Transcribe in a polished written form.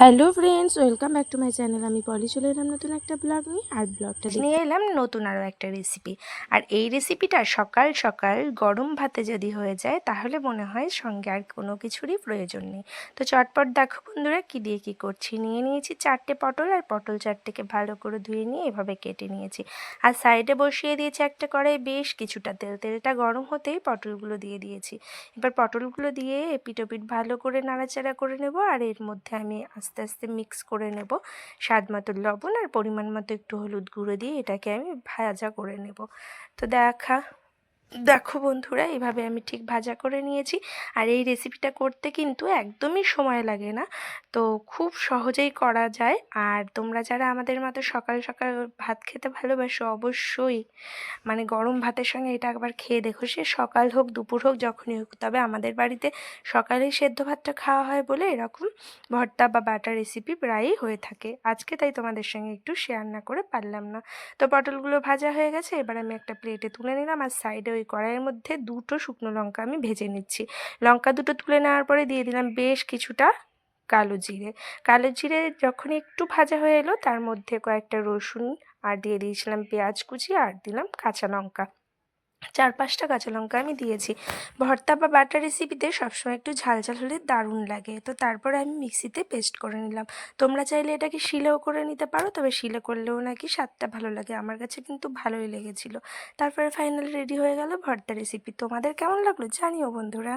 Hello friends, welcome back to my channel. আমি পলি চলে এলাম নতুন একটা ব্লগ নিয়ে। আর ব্লগটা নিয়ে এলাম নতুন আরও একটা রেসিপি। আর এই রেসিপিটা সকাল সকাল গরম ভাতে যদি হয়ে যায় তাহলে মনে হয় সঙ্গে আর কোনো কিছুরই প্রয়োজন নেই। তো চটপট দেখো বন্ধুরা কী দিয়ে কী করছি। নিয়ে নিয়েছি 4টে পটল, আর পটল 4টেকে ভালো করে ধুয়ে নিয়ে এভাবে কেটে নিয়েছি। আর সাইডে বসিয়ে দিয়েছি একটা কড়াই বেশ কিছুটা তেল। তেলটা গরম হতেই পটলগুলো দিয়ে দিয়েছি। এবার পটলগুলো দিয়ে এপিট ওপিট ভালো করে নাড়াচাড়া করে নেব। আর এর মধ্যে আমি আস্তে আস্তে মিক্স করে নেব স্বাদ মতো লবণ আর পরিমাণ মতো একটু হলুদ গুঁড়ো দিয়ে এটাকে আমি ভাজা করে নেব। তো দেখো বন্ধুরা, এভাবে আমি ঠিক ভাজা করে নিয়েছি। আর এই রেসিপিটা করতে কিন্তু একদমই সময় লাগে না, তো খুব সহজেই করা যায়। আর তোমরা যারা আমাদের মতো সকাল সকাল ভাত খেতে ভালোবাসো, অবশ্যই মানে গরম ভাতের সঙ্গে এটা একবার খেয়ে দেখো। সে সকাল হোক দুপুর হোক যখনই হোক, তবে আমাদের বাড়িতে সকালেই সেদ্ধ ভাতটা খাওয়া হয় বলে এরকম ভর্তা বা বাটা রেসিপি প্রায়ই হয়ে থাকে। আজকে তাই তোমাদের সঙ্গে একটু শেয়ার না করে পারলাম না। তো পটলগুলো ভাজা হয়ে গেছে, এবার আমি একটা প্লেটে তুলে নিলাম। আর সাইডে ওই কড়াইয়ের মধ্যে 2টো শুকনো লঙ্কা আমি ভেজে নিচ্ছি। লঙ্কা দুটো তুলে নেওয়ার পরে দিয়ে দিলাম বেশ কিছুটা কালো জিরে। কালো জিরে যখন একটু ভাজা হয়ে এলো তার মধ্যে কয়েকটা রসুন আর দিয়ে দিয়েছিলাম পেঁয়াজ কুচি, আর দিলাম কাঁচা লঙ্কা। 4-5টা কাঁচা লঙ্কা আমি দিয়েছি। ভর্তা বা বাটা রেসিপিতে সবসময় একটু ঝাল ঝাল হলে দারুণ লাগে। তো তারপরে আমি মিক্সিতে পেস্ট করে নিলাম। তোমরা চাইলে এটাকে শিলেও করে নিতে পারো, তবে শিলে করলেও নাকি স্বাদটা ভালো লাগে। আমার কাছে কিন্তু ভালোই লেগেছিল। তারপরে ফাইনালি রেডি হয়ে গেল ভর্তা রেসিপি। তোমাদের কেমন লাগলো জানিও বন্ধুরা।